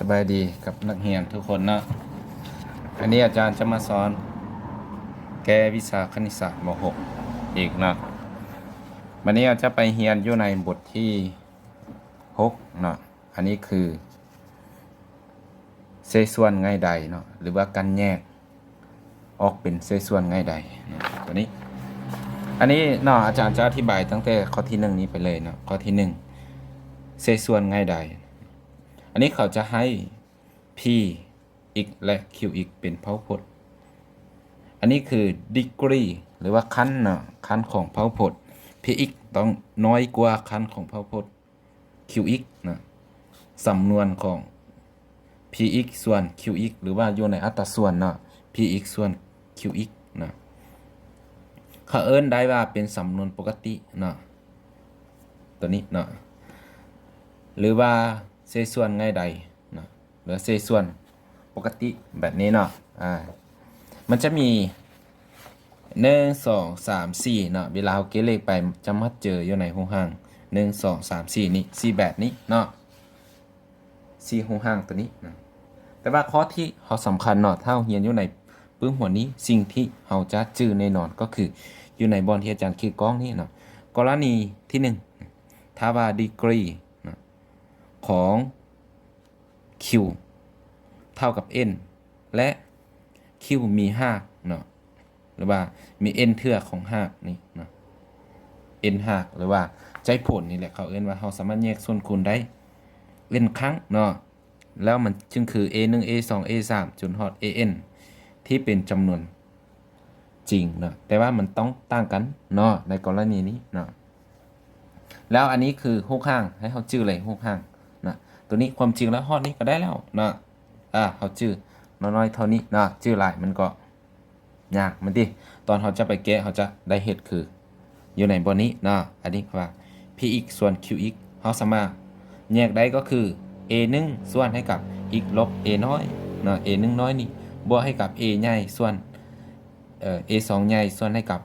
สบายดีกับนักเรียนทุกคนเนาะอันนี้อาจารย์จะมาสอนแก้วิชาคณิตศาสตร์ม .6 อีกเนาะวันนี้เราจะไปเรียนอยู่ในบทที่6เนาะอันนี้คือเศษส่วนง่ายใดเนาะหรือว่าการแยกออกเป็นเศษส่วนง่ายใดตัวนี้อันนี้เนาะอาจารย์จะอธิบายตั้งแต่ข้อที่1นี้ไปเลยเนาะข้อที่1เศษส่วนง่ายใดอันนี้เขาจะให้ p x และ qx เป็นพหุพจน์อันนี้คือ degree หรือว่าขั้นเนาะขั้นของพหุพจน์ px ต้องน้อยกว่าขั้นของพหุพจน์ qx นะสำนวนของ px ส่วน qx หรือว่าอยู่ในอัตราส่วนเนาะ px ส่วน qx นะเขาเอิ้นได้ว่าเป็นสำนวนปกติเนาะตัวนี้เนาะหรือว่าเศษส่วนง่ายใดนะหรือเศษส่วนปกติแบบนี้เนาะมันจะมี1 2 3 4เนาะเวลาเราเกเลขไปจะมัดเจออยู่ในหูห่าง1 2 3 4นี่4แบบนี้เนาะ4หูห่างตัวนี้นะแต่ว่าข้อที่เขาสำคัญเนาะถ้าเราเรียนอยู่ในปึ้งหัวนี้สิ่งที่เราจะจื้อแน่นอนก็คืออยู่ในบอลที่อาจารย์ขีดกล้องนี่เนาะกรณีที่1ถ้าว่า degreeของ q เท่ากับ n และ q มี5เนาะหรือว่ามี n เทื่อของ5นี่เนาะ n 5หรือว่าใจผลนี่แหละเขาเอิ้นว่าเราสามารถแยกส่วนคูณได้ n ครั้งเนาะแล้วมันจึงคือ a1 a2 a3 จนฮอด an ที่เป็นจำนวนจริงเนาะแต่ว่ามันต้องต่างกันเนาะในกรณีนี้เนาะแล้วอันนี้คือหกข้างให้เขาจื้อเลยหกข้างนะตัวนี้ความจริงแล้วฮอดนี้ก็ได้แล้วนะเขาจื้อน้อยๆเท่านี้นะจื้อหลายมันก็ยากมันดิตอนเขาจะไปแกะเขาจะได้เห็ดคืออยู่ในบนนี้นะอันนี้ว่า px ส่วน qx เขาสามารถแยกได้ก็คือ a1 ส่วนให้กับ x ลบ a น้อยนะ a1 น้อยนี่บวกให้กับ a ใหญ่ส่วนa2 ใหญ่ส่วนให้กับ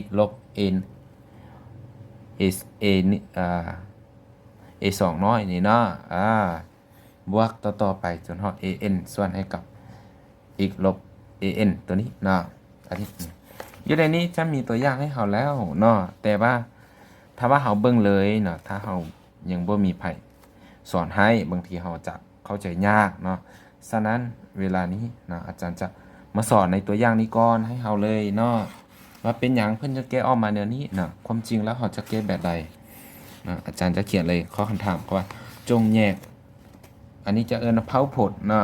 x ลบ aนี่a2 น้อยนี่เนาะบวกต่อไปจนฮอด an ส่วนให้กับ x ลบ an ตัวนี้เนาะอันนี้อยู่ในนี้จะมีตัวอย่างให้เขาแล้วเนาะแต่ว่าถ้าว่าเขาเบิ่งเลยเนาะถ้าเขายังบ่มีไผสอนให้บางทีเขาจะเข้าใจยากเนาะฉะนั้นเวลานี้นะอาจารย์จะมาสอนในตัวอย่างนี้ก่อนให้เขาเลยเนาะว่าเป็นอย่างเพื่อนจะแก้ออกมาแนวนี้นะความจริงแล้วเขาจะแก้แบบใดนะอาจารย์จะเขียนเลยข้อคำถามว่าจงแยกอันนี้จะเอิ้นว่าพหุพจน์นะ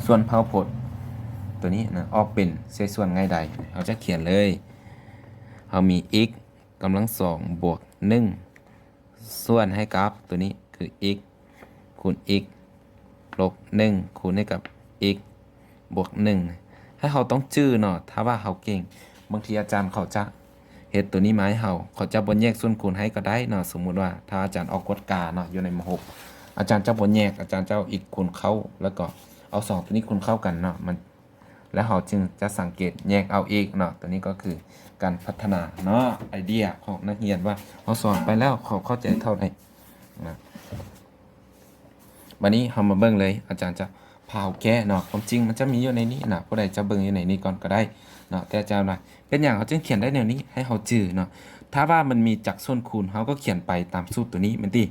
ส่วนพหุพจน์ตัวนี้นะออกเป็นเศษส่วนง่ายใดเขาจะเขียนเลยเขามี x กำลัง2บวก1ส่วนให้กับตัวนี้คือ x คูณ x ลบ1คูณให้กับ x บวก1ให้เขาต้องจื้อเนาะถ้าว่าเขาเก่งบางทีอาจารย์เขาจะเฮ็ดตัวนี้มาให้เขาจะบ่แยกส่วนคูณให้ก็ได้เนาะสมมุติว่าถ้าอาจารย์ออกกฎกาเนาะอยู่ในม .6 อาจารย์จะบ่แยกอาจารย์จะเอา x คูณเข้าแล้วก็เอา2ตัวนี้คูณเข้ากันเนาะมันแล้วเขาจึงจะสังเกตแยกเอา x เนาะตัวนี้ก็คือการพัฒนาเนาะไอเดียของนักเรียนว่าเขาสอนไปแล้วเขาเข้าใจเท่าไหร่นะวันนี้เรามาเบิ่งเลยอาจารย์จะพาแก้เนาะความจริงมันจะมีอยู่ในนี้นะผู้ใดจะเบิ่งอยู่ในนี้ก่อนก็ได้เนาะแต่อาจารย์ว่าเป็นอย่างเขาจึงเขียนได้แนวนี้ให้เขาจื้อเนาะถ้าว่ามันมีจักส่วนคูณเขาก็เขียนไปตามสูตรตัวนี้มันติ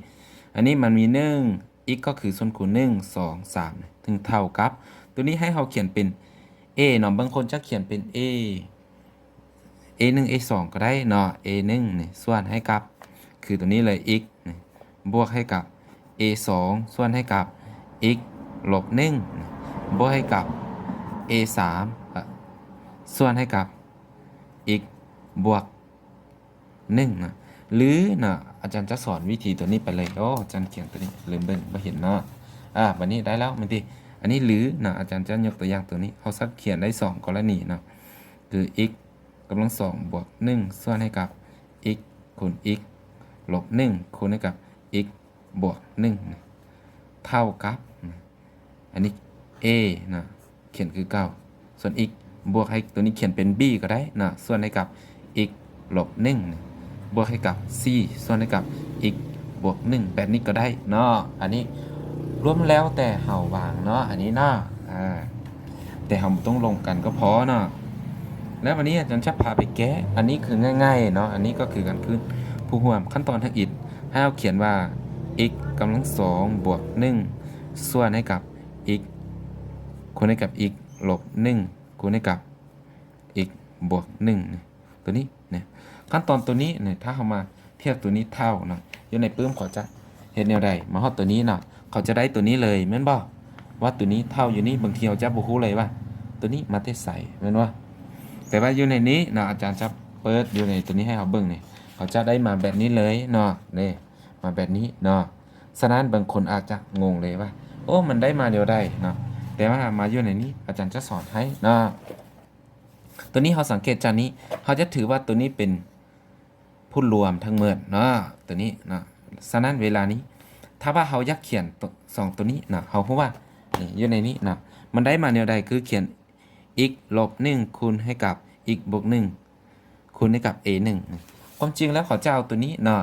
อันนี้มันมี1 x ก็คือส่วนคูณ1 2 3ถึงเท่ากับตัวนี้ให้เขาเขียนเป็น a เนาะบางคนจะเขียนเป็น a1 a2 ก็ได้เนาะ a1 นี่ส่วนให้กับคือตัวนี้เลย x นี่บวกให้กับ a2 ส่วนให้กับ x ลบ1บวกให้กับ a3 ส่วนให้กับ x บวก1นะหรือนะอาจารย์จะสอนวิธีตัวนี้ไปเลยอาจารย์เขียนตัวนี้ลืมเบิ่งบ่เห็นเนาะวันนี้ได้แล้วมันดิอันนี้หรือนะอาจารย์จะยกตัวอย่างตัวนี้เขาสักเขียนได้2กรณีเนาะคือ x กำลัง2บวก1ส่วนให้กับ x คูณ x ลบ1คูณให้กับ x บวก1เท่ากับอันนี้ a นะเขียนคือ9ส่วน x บวกให้ตัวนี้เขียนเป็น b ก็ได้นะส่วนให้กับ x ลบ1บวกให้กับ c ส่วนให้กับ x บวก1แบบนี้ก็ได้เนาะอันนี้ รวมแล้วแต่เฮาวางเนาะอันนี้เนาะแต่เฮาต้องลงกันก็พอเนาะแล้ววันนี้อาจารย์จะพาไปแก้อันนี้คือง่ายๆเนาะอันนี้ก็คือการพื้นผู้ร่วมขั้นตอนทางอิฐให้เราเขียนว่า x กำลัง2บวก1ส่วนให้กับ x คูณให้กับ x ลบ1คูณให้กับ x บวก1ตัวนี้เนี่ยขั้นตอนตัวนี้เนี่ยถ้าเรามาเทียบตัวนี้เท่าเนาะอยู่ในปื้มเขาจะเห็นแนวใดมาฮอดตัวนี้เนาะเขาจะได้ตัวนี้เลยแม่นบ่ว่าตัวนี้เท่าอยู่นี่บางทีเราจะบ่ฮู้เลยว่าตัวนี้มาแต่ใส่แม่นว่าแต่ว่าอยู่ในนี้เนาะอาจารย์จะเปิดอยู่ในตัวนี้ให้เราเบิ่งนี่เขาจะได้มาแบบนี้เลยเนาะนี่มาแบบนี้เนาะฉะนั้นบางคนอาจจะงงเลยว่าโอ้มันได้มาเดียวได้เนาะแต่ว่ามาอยู่ในนี้อาจารย์จะสอนให้เนาะตัวนี้เขาสังเกตจากนี้เขาจะถือว่าตัวนี้เป็นผู้รวมทั้งหมดเนาะตัวนี้เนาะฉะนั้นเวลานี้ถ้าว่าเขาอยากเขียน2ตัวนี้เนาะเขาพูดว่านี่อยู่ในนี้เนาะมันได้มาแนวใดคือเขียน x ลบ1คูณให้กับ x บวก1คูณให้กับ a 1ความจริงแล้วเขาจะเอาตัวนี้เนาะ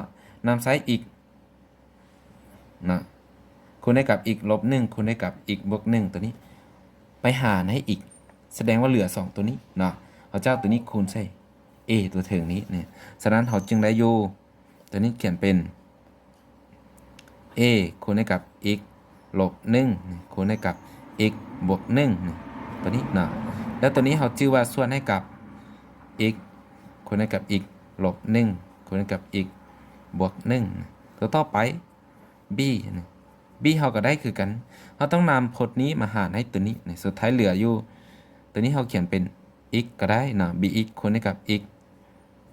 นำใช้ x เนาะคูณให้กับ x ลบ1คูณให้กับ x บวก1ตัวนี้ไปหารให้อีกแสดงว่าเหลือ2ตัวนี้เนาะเขาจะเอาตัวนี้คูณใส่ a ตัวเถิงนี้เนี่ยฉะนั้นเขาจึงได้อยู่ตัวนี้เขียนเป็น a คูณให้กับ x ลบ1คูณให้กับ x บวก1ตัวนี้เนาะแล้วตัวนี้เขาชื่อว่าส่วนให้กับ x คูณให้กับ x ลบ1คูณให้กับ x บวก1ตัวต่อไป b b เขาก็ได้คือกันเขาต้องนำพจน์นี้มาหารให้ตัวนี้สุดท้ายเหลืออยู่ตัวนี้เขาเขียนเป็น x ก็ได้เนาะ bx คูณให้กับ x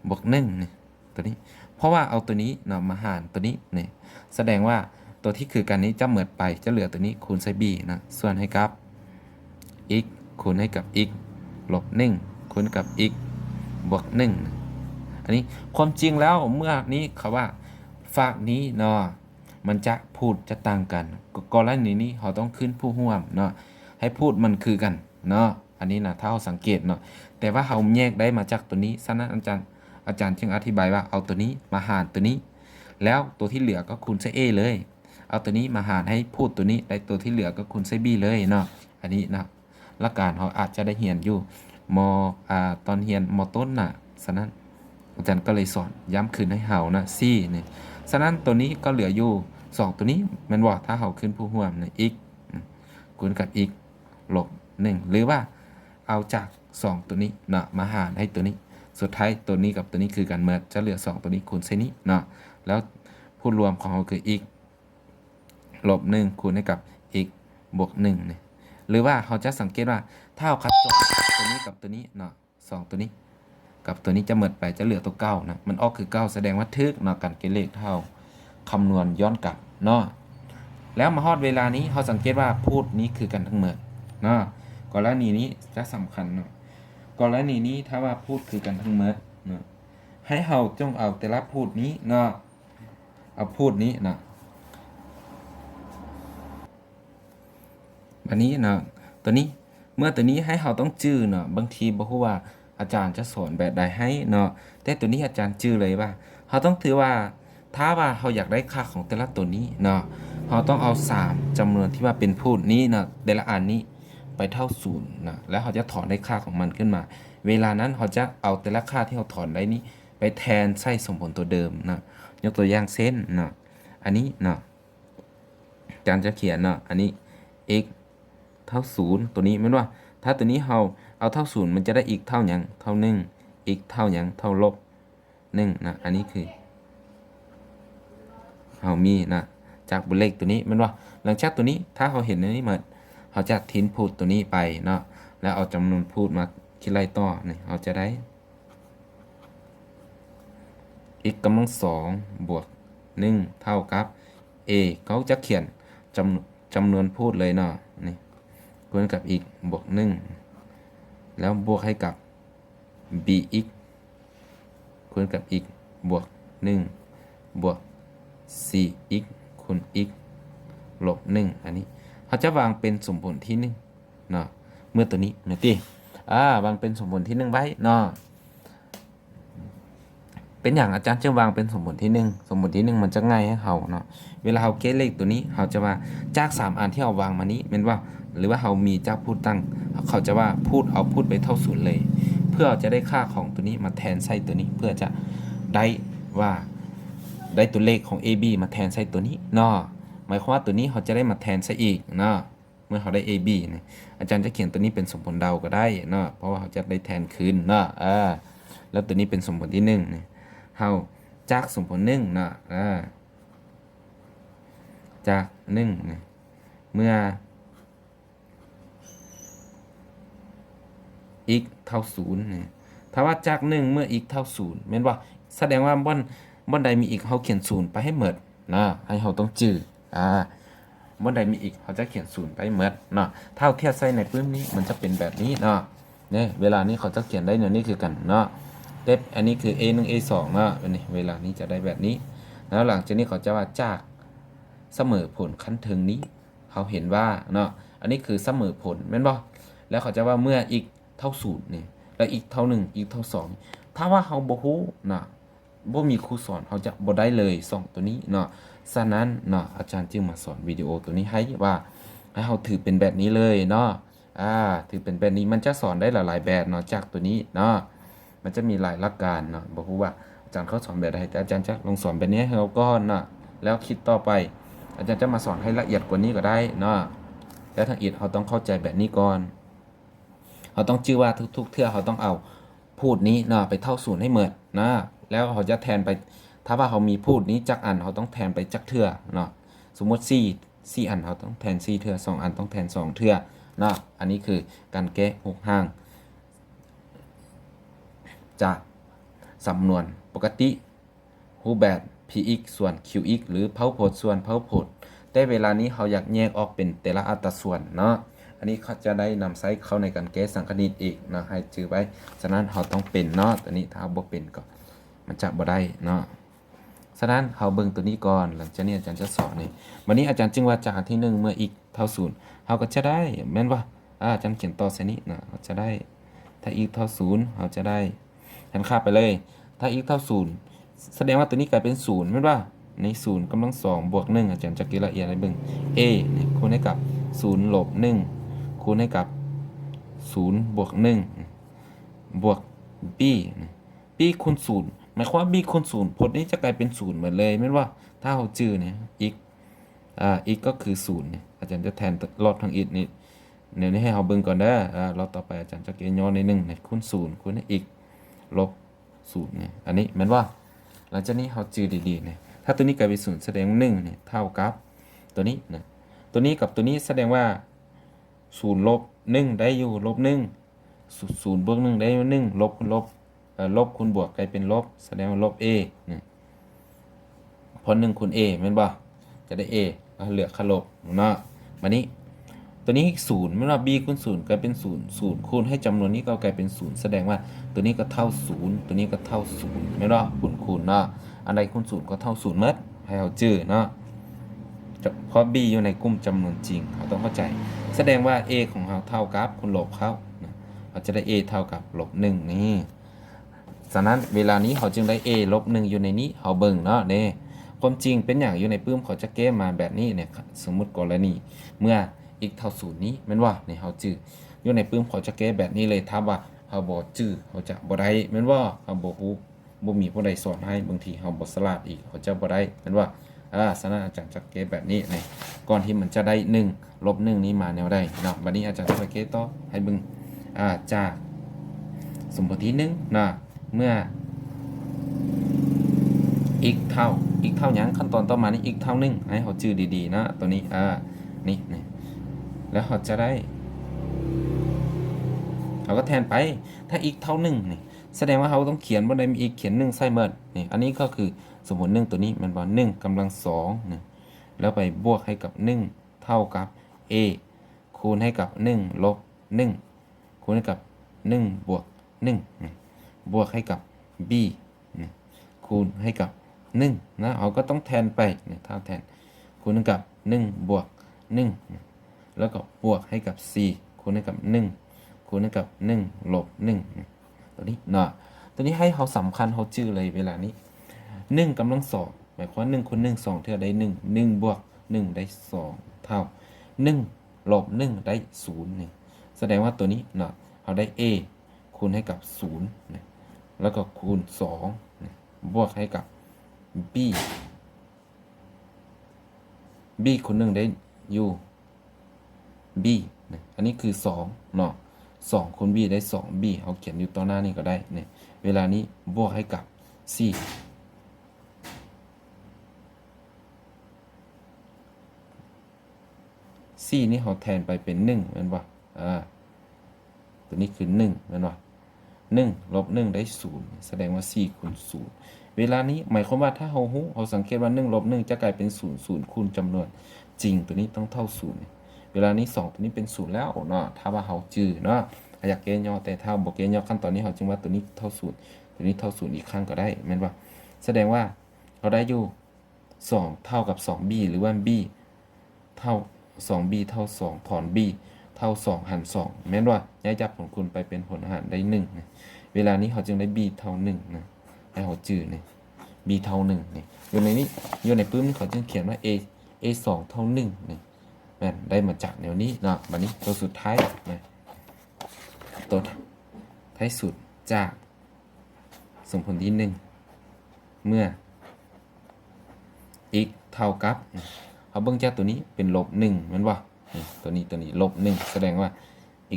บวก1ตัวนี้เพราะว่าเอาตัวนี้เนาะมาหารตัวนี้เนี่ยแสดงว่าตัวที่คือกันนี้จะเหมือนไปจะเหลือตัวนี้คูณใส่ b นะส่วนให้กับ x คูณให้กับ x ลบ1คูณกับ x บวก1อันนี้ความจริงแล้วเมื่อนี้เขาว่าฝากนี้เนาะมันจะพูดจะต่างกันกรณีนี้เขาต้องขึ้นผู้ร่วมเนาะให้พูดมันคือกันเนาะอันนี้นะถ้าเราสังเกตเนาะแต่ว่าเขาแยกได้มาจากตัวนี้ฉะนั้นอาจารย์จึงอธิบายว่าเอาตัวนี้มาหารตัวนี้แล้วตัวที่เหลือก็คูณใส่ a เลยเอาตัวนี้มาหารให้พูดตัวนี้ได้ตัวที่เหลือก็คูณใส่ b เลยเนาะอันนี้นะหลักการเขาอาจจะได้เรียนอยู่มตอนเรียนมต้นน่ะฉะนั้นอาจารย์ก็เลยสอนย้ำคืนให้เฮานะซี่นี่ฉะนั้นตัวนี้ก็เหลืออยู่2ตัวนี้มันว่าถ้าเฮาขึ้นผู้ร่วมเนี่ย x คูณกับ x ลบ1หรือว่าเอาจาก2ตัวนี้เนาะมาหารให้ตัวนี้สุดท้ายตัวนี้กับตัวนี้คือกันเมื่อจะเหลือ2ตัวนี้คูณใส่นี้เนาะแล้วผู้รวมของเราคือ x ลบ1คูณให้กับ x บวก1เนี่ยหรือว่าเขาจะสังเกตว่าถ้าเอาคัดจบตัวนี้กับตัวนี้เนาะ2ตัวนี้กับตัวนี้จะหมดไปจะเหลือตัวเก้านะมันออกคือ9แสดงว่าทึกเนาะกันเกณฑ์เลขเท่าคำนวณย้อนกลับเนาะแล้วมาฮอดเวลานี้เขาสังเกตว่าพูดนี้คือกันทั้งหมดเนาะกรณีนี้จะสำคัญเนาะกรณีนี้ถ้าว่าพูดคือกันทั้งหมดเนาะให้เฮาจงเอาแต่ละพูดนี้เนาะเอาพูดนี้เนาะอันนี้เนาะตัวนี้เมื่อตัวนี้ให้เราต้องจื้อเนาะบางทีบ่ฮู้ว่าอาจารย์จะสอนแบบใดให้เนาะแต่ตัวนี้อาจารย์จื้อเลยว่าเราต้องถือว่าถ้าว่าเราอยากได้ค่าของแต่ละตัวนี้เนาะเราต้องเอา3จำนวนที่ว่าเป็นพูดนี้เนาะแต่ละอันนี้ไปเท่า0นะแล้วเราจะถอนได้ค่าของมันขึ้นมาเวลานั้นเราจะเอาแต่ละค่าที่เราถอนได้นี้ไปแทนใส่สมผลตัวเดิมนะยกตัวอย่างเช่นเนาะอันนี้เนาะอาจารย์จะเขียนเนาะอันนี้ x เท่า0ตัวนี้แม่นว่าถ้าตัวนี้เราเอาเท่า0มันจะได้อีกเท่าหยังเท่า1อีกเท่าหยังเท่าลบ1นะอันนี้คือเรามีนะจากบนเลขตัวนี้แม่นว่าหลังจากตัวนี้ถ้าเราเห็นในนี้มาเราจะทิ้งพูดตัวนี้ไปเนาะแล้วเอาจำนวนพูดมาคิดไล่ต่อนี่เราจะได้ x กำลัง2บวก1เท่ากับ a เขาจะเขียนจำนวนพูดเลยเนาะนี่คูณกับ x บวก1แล้วบวกให้กับ bx คูณกับ x บวก1บวก 4x คูณ x ลบ1อันนี้เขาจะวางเป็นสมผลที่1เนาะเมื่อตัวนี้นะติวางเป็นสมผลที่1ไว้เนาะ เป็นอย่างอาจารย์จะวางเป็นสมมุติที่1สมมุติที่1มันจะง่ายให้เขาเนาะเวลาเขาเก็ตเลขตัวนี้เขาจะว่าจาก3อันที่เอาวางมานี้แม่นว่าหรือว่าเขามีจากพูดตั้งเขาจะว่าพูดเอาพูดไปเท่าศูนย์เลย เพื่อจะได้ค่าของตัวนี้มาแทนใส่ตัวนี้เพื่อจะได้ว่าได้ตัวเลขของ AB มาแทนใส่ตัวนี้เนาะหมายความว่าตัวนี้เขาจะได้มาแทนใส่อีกเนาะเมื่อเขาได้ AB เนี่ยอาจารย์จะเขียนตัวนี้เป็นสมผลเดาก็ได้เนาะเพราะว่าเขาจะได้แทนคืนเนาะแล้วตัวนี้เป็นสมผลที่1เนี่ยเฮาจากสมผล1เนาะจาก1เนี่ยเมื่อ x เท่า0เนี่ยถ้าว่าจาก1เมื่อ x เท่า0แม่นว่าแสดงว่าบ่อนใดมี x เฮาเขียน0ไปให้หมดนะให้เฮาต้องจื้อบ่อนใดมี x เฮาจะเขียน0ไปหมดเนาะถ้าเทียบใส่ในปื้มนี้มันจะเป็นแบบนี้เนาะเนี่ยเวลานี้เขาจะเขียนได้เนี่ยนี่คือกันเนาะเต็บอันนี้คือ a1 a2 เนาะอันนี้เวลานี้จะได้แบบนี้แล้วหลังจากนี้เขาจะว่าจากเสมอผลขั้นถึงนี้เขาเห็นว่าเนาะอันนี้คือเสมอผลแม่นบ่แล้วเขาจะว่าเมื่อ x เท่า0นี่แล้วอีกเท่า1อีกเท่า2ถ้าว่าเฮาบ่ฮู้นะบ่มีครูสอนเฮาจะบ่ได้เลย2ตัวนี้เนาะฉะนั้นเนาะอาจารย์จึงมาสอนวิดีโอตัวนี้ให้ว่าให้เฮาถือเป็นแบบนี้เลยเนาะถือเป็นแบบนี้มันจะสอนได้หลายๆแบบเนาะจากตัวนี้เนาะมันจะมีหลายหลักการเนาะบ่ฮู้ว่าอาจารย์เขาสอนแบบใดแต่อาจารย์จะลองสอนแบบนี้ให้เฮาก่อนเนาะแล้วคิดต่อไปอาจารย์จะมาสอนให้ละเอียดกว่านี้ก็ได้เนาะแล้วทางอีกเฮาต้องเข้าใจแบบนี้ก่อนเขาต้องชื่อว่าทุกๆเทื่อเขาต้องเอาพูดนี้เนาะไปเท่าศูนย์ให้เหมือนนะแล้วเขาจะแทนไปถ้าว่าเขามีพูดนี้จักอันเขาต้องแทนไปจักเทื่อเนาะสมมติ4อันเขาต้องแทน4เทื่อ2อันต้องแทน2เทื่อเนาะอันนี้คือการแก้หกห่างจากสำนวนปกติรูปแบบ px ส่วน qx หรือเผาผลส่วนเผาผลแต่เวลานี้เขาอยากแยกออกเป็นแต่ละอัตราส่วนเนาะอันนี้เขาจะได้นำใช้เข้าในการแก้สังคณิตอีกนะให้จื่อไว้ฉะนั้นเขาต้องเป็นเนาะตัวนี้ถ้าบ่เป็นก็มันจะบ่ได้เนาะฉะนั้นเขาเบิ่งตัวนี้ก่อนหลังจากนี้อาจารย์จะสอนนี่วันนี้อาจารย์จึงว่าจากอันที่1เมื่ออีกเท่า0เขาก็จะได้แม่นว่าอาจารย์เขียนต่อเส้นนี้นะเขาจะได้ถ้าอีกเท่า0เขาจะได้แทนค่าไปเลยถ้าอีกเท่า0แสดงว่าตัวนี้กลายเป็น0แม่นว่าใน0กำลัง2บวก1อาจารย์จะเก็บละเอียดให้เบิ่ง a นี่คูณให้กับ0ลบ1คูณให้กับ0บวก1บวก b b คูณ0หมายความว่า b คูณ0ผลนี้จะกลายเป็น0เหมือนเลยไม่ว่าถ้าเราจื้อเนี่ย x x ก็คือ0เนี่ยอาจารย์จะแทนรอบทาง x นี่เดี๋ยวนี้ให้เราเบิ่งก่อนเด้อรอบต่อไปอาจารย์จะเกณฑ์ย้อนใน1เนี่ยคูณ0คูณให้ x ลบ0เนี่ยอันนี้แม่นว่าหลังจากนี้เราจื้อดีๆเนี่ยถ้าตัวนี้กลายเป็น0แสดง1เนี่ยเท่ากับตัวนี้นะตัวนี้กับตัวนี้แสดงว่า0ลบ1ได้อยู่ลบ1 0บวก1ได้อยู่1ลบคูณลบลบคูณบวกกลายเป็นลบแสดงว่าลบ a นี่พอ1คูณ a แม่นบ่จะได้ a เหลือค่าลบเนาะมานี้ตัวนี้0แม่นว่า b คูณ0กลายเป็น0 0คูณให้จำนวนนี้ก็กลายเป็น0แสดงว่าตัวนี้ก็เท่า0ตัวนี้ก็เท่า0แม่นบ่คูณเนาะอันใดคูณ0ก็เท่า0หมดให้เราจื้อเนาะเพราะ b อยู่ในกลุ่มจำนวนจริงเราต้องเข้าใจแสดงว่า a ของเราเท่ากับคูณลบเขาเราจะได้ a เท่ากับลบ1นี่ฉะนั้นเวลานี้เขาจึงได้ a ลบ1อยู่ในนี้เขาเบิ่งเนาะเนี่ยความจริงเป็นอย่างอยู่ในปื้มเขาจะแก้มาแบบนี้เนี่ยสมมุติกรณีเมื่อ x เท่า0นี้แม่นว่าเนี่ยเขาจื้ออยู่ในปื้มเขาจะแก้แบบนี้เลยถ้าว่าเขาบ่จื้อเขาจะบ่ได้แม่นว่าเขาบ่ฮู้บ่มีผู้ใดสอนให้บางทีเขาบ่ฉลาดอีกเขาจะบ่ได้แม่นว่าฉะนั้นอาจารย์จะแก้แบบนี้เนี่ยก่อนที่มันจะได้1ลบ1นี้มาแนวใดเนาะบัดนี้อาจารย์จะไปแก้ต่อให้เบิ่งจากสมมติที่1นะเมื่อ x เท่าหยังขั้นตอนต่อมานี่ x เท่า1ให้เขาจื้อดีๆนะตัวนี้นี่แล้วเขาจะได้เขาก็แทนไปถ้า x เท่า1นี่แสดงว่าเขาต้องเขียนบ่ได้มี x เขียน1ใส่หมดนี่อันนี้ก็คือสมมุติ1ตัวนี้มันบ่1กำลัง2นี่แล้วไปบวกให้กับ1เท่ากับ a คูณให้กับ1ลบ1คูณให้กับ1บวก1บวกให้กับ b คูณให้กับ1นะเราก็ต้องแทนไปเนี่ยเท่าแทนคูณให้กับ1บวก1แล้วก็บวกให้กับ4คูณให้กับ1คูณให้กับ1ลบ1ตัวนี้เนาะ ตัวนี้ให้เขาสำคัญเขาจื้อเลยเวลานี้1กำลังสองหมายความว่า1คูณ1 2เท่าได้1บวก1ได้2เท่า1ลบ1ได้0นี่แสดงว่าตัวนี้เนาะเขาได้ a คูณให้กับ0นะแล้วก็คูณ2นะบวกให้กับ bคูณ1ได้ u b นะอันนี้คือ2เนาะ2คูณ b ได้2 b เขาเขียนอยู่ต่อหน้านี่ก็ได้เนี่ยเวลานี้บวกให้กับ c นี่เขาแทนไปเป็น1เหมือนว่าตัวนี้คือ1เหมือนว่า1ลบ1ได้0แสดงว่า4คูณ0เวลานี้หมายความว่าถ้าเราสังเกตว่า1ลบ1จะกลายเป็น0คูณจำนวนจริงตัวนี้ต้องเท่า0เวลานี้2ตัวนี้เป็น0แล้วเนาะถ้าว่าเราจื้อเนาะอยากเกณฑ์ย่อแต่ถ้าบ่เกณฑ์ย่อขั้นตอนนี้เราจึงว่าตัวนี้เท่า0ตัวนี้เท่า0อีกครั้งก็ได้แม่นว่าแสดงว่าเราได้อยู่2เท่ากับ 2b หรือว่า b เท่า 2b เท่า2ถอน b เท่า2หาร2แม้นว่าย้ายจับผลคูณไปเป็นผลหารได้1นะเวลานี้เขาจึงได้ b เท่า1นะให้เขาจื้อนี่ b เท่า1นี่อยู่ในนี้อยู่ในปื้มนี่เขาจึงเขียนว่า a 2เท่า1นี่แม่นได้มาจากแนวนี้เนาะบัดนี้ตัวสุดท้ายนะตัวท้ายสุดจากสมผลที่1เมื่อ x เท่ากับเขาเบิ่งจากตัวนี้เป็นลบ1แม่นบ่ตัวนี้ลบ1แสดงว่า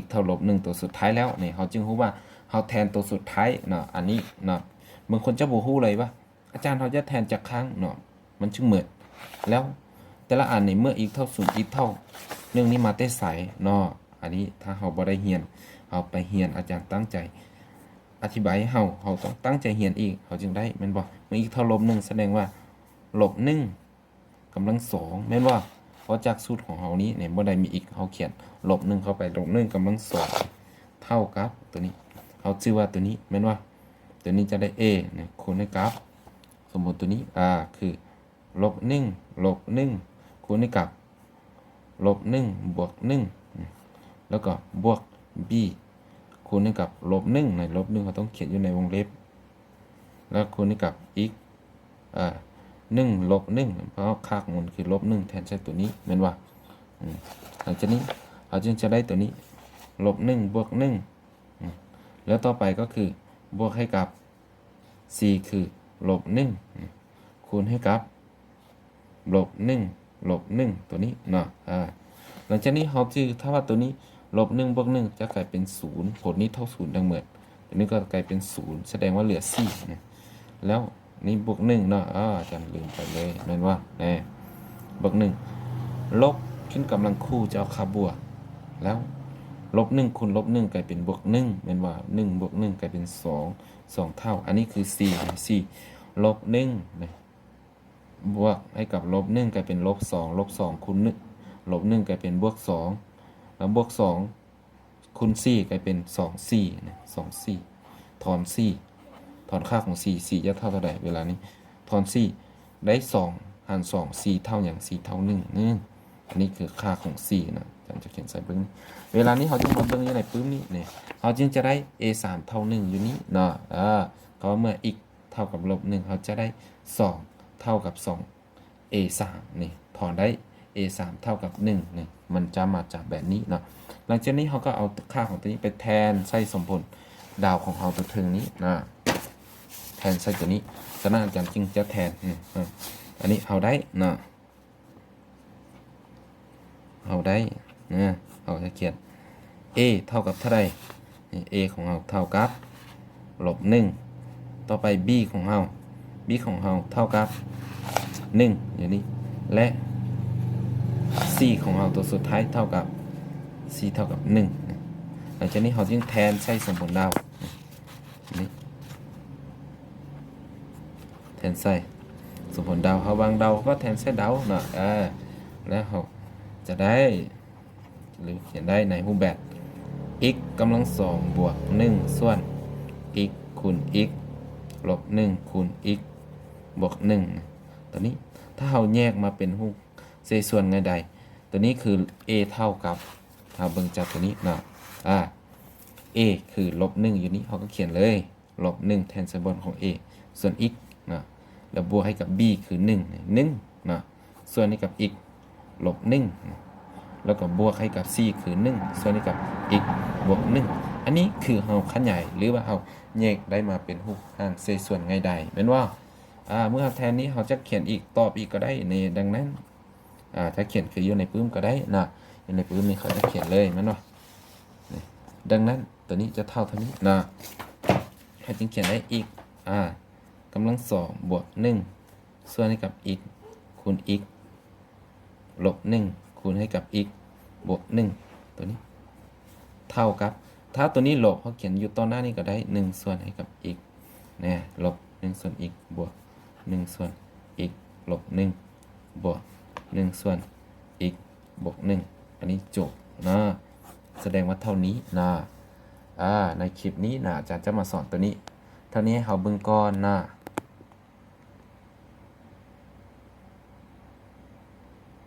x เท่าลบ1ตัวสุดท้ายแล้วนี่เขาจึงรู้ว่าเขาแทนตัวสุดท้ายเนาะอันนี้เนาะบางคนจะบ่ฮู้เลยว่าอาจารย์เขาจะแทนจากครั้งเนาะมันจึงเหมือนแล้วแต่ละอันนี่เมื่อ x เท่า0 x เท่า1นี่มาแต่ไสเนาะอันนี้ถ้าเขาบ่ได้เรียนเอาไปเรียนอาจารย์ตั้งใจอธิบายให้เขาต้องตั้งใจเรียนอีกเขาจึงได้แม่นบ่เมื่อ x เท่าลบ1แสดงว่าลบ1กำลัง2แม่นว่าเพราะจากสูตรของเขานี้เนี่ยบ่ได้มีอีกเขาเขียนลบ1เข้าไปลบ1กำลัง2เท่ากับตัวนี้เขาชื่อว่าตัวนี้แม่นว่าตัวนี้จะได้ a เนี่ยคูณให้กับสมมุติตัวนี้คือลบ1ลบ1คูณให้กับลบ1บวก1แล้วก็บวก b คูณให้กับลบ1ในลบ1เขาต้องเขียนอยู่ในวงเล็บแล้วคูณให้กับ x 1ลบ1เพราะค่าของมันคือลบ1แทนใช้ตัวนี้เหมือนว่าหลังจากนี้เราจึงจะได้ตัวนี้ลบ1บวก1แล้วต่อไปก็คือบวกให้กับ c คือลบ1คูณให้กับลบ1ลบ1ตัวนี้เนาะหลังจากนี้เราจะถ้าว่าตัวนี้ลบ1บวก1จะกลายเป็น0ผลนี้เท่า0ดังเหมือนตัวนี้ก็กลายเป็น0แสดงว่าเหลือ4นะแล้วนี่บวก1เนาะอาจารย์ลืมไปเลยแม่นว่าบวก1ลบขึ้นกำลังคู่จะเอาค่าบวกแล้วลบ1คูณลบ1กลายเป็นบวก1แม่นว่า1บวก1กลายเป็น2เท่าอันนี้คือ4ลบ1นะบวกให้กับลบ1กลายเป็นลบ2ลบ2คูณ1ลบ1กลายเป็นบวก2แล้วบวก2คูณ4กลายเป็น24นะ24ถอน4ถอนค่าของ4จะเท่าเท่าใดเวลานี้ถอน4ได้2หาร2 4เท่าอย่าง4เท่า1อันนี้คือค่าของ4นะอาจารย์จะเขียนใส่เบิ่งเวลานี้เขาจะมาเบิ่งอยู่ในปื้มนี้นี่เขาจึงจะได้ a 3เท่า1อยู่นี้เนาะก็เมื่อ x เท่ากับลบ1เขาจะได้2เท่ากับ2 a 3นี่ถอนได้ a 3เท่ากับ1นี่มันจะมาจากแบบนี้เนาะหลังจากนี้เขาก็เอาค่าของตัวนี้ไปแทนใส่สมผลดาวของเขาตัวถึงนี้นะแทนใส่ตัวนี้ฉะนั้นอาจารย์จึงจะแทนอันนี้เอาได้นะเอาได้นะเอาจะเขียน a เท่ากับเท่าไร a ของเราเท่ากับลบ1ต่อไป b ของเราเท่ากับ1อย่างนี้และ c ของเราตัวสุดท้ายเท่ากับ c เท่ากับ1หลังจากนี้เราจึงแทนใส่สมผลดาวนี่แทนใส่สมผลดาวเขาวางดาวก็แทนใส่ดาวเนาะแล้วเราจะได้หรือเขียนได้ในรูปแบบ x กำลัง2บวก1ส่วน x คูณ x ลบ1คูณ x บวก1ตัวนี้ถ้าเราแยกมาเป็นรูปเศษส่วนไงใดตัวนี้คือ a เท่ากับเราเบิ่งจากตัวนี้เนาะa คือลบ1อยู่นี้เขาก็เขียนเลย ลบ1แทนไซน์บนของ a ส่วน x เนาะแล้วบวกให้กับ b คือ1เนาะส่วนนี้กับ x ลบ1แล้วก็บวกให้กับ c คือ1ส่วนนี้กับ x บวก1อันนี้คือเราขยายหรือว่าเราแยกได้มาเป็นรูปหารเศษส่วนง่ายใดเป็นว่าเมื่อแทนนี้เราจะเขียนอีกตอบอีกก็ได้ในดังนั้นถ้าเขียนคืออยู่ในปื้มก็ได้นะอยู่ในปื้มนี่เขาจะเขียนเลยมันว่าดังนั้นตัวนี้จะเท่านี้นะให้จึงเขียนได้อีกกำลัง2บวก1ส่วนให้กับ x คูณ x ลบ1คูณให้กับ x บวก1ตัวนี้เท่ากับถ้าตัวนี้ลบเขาเขียนอยู่ตอนหน้านี้ก็ได้1ส่วนให้กับ x เนี่ยลบ1ส่วน x บวก1ส่วน x ลบ1บวก1ส่วน x บวก1อันนี้จบนะแสดงว่าเท่านี้นะในคลิปนี้นะอาจารย์จะมาสอนตัวนี้เท่านี้ให้เราเบิ่งก่อนนะ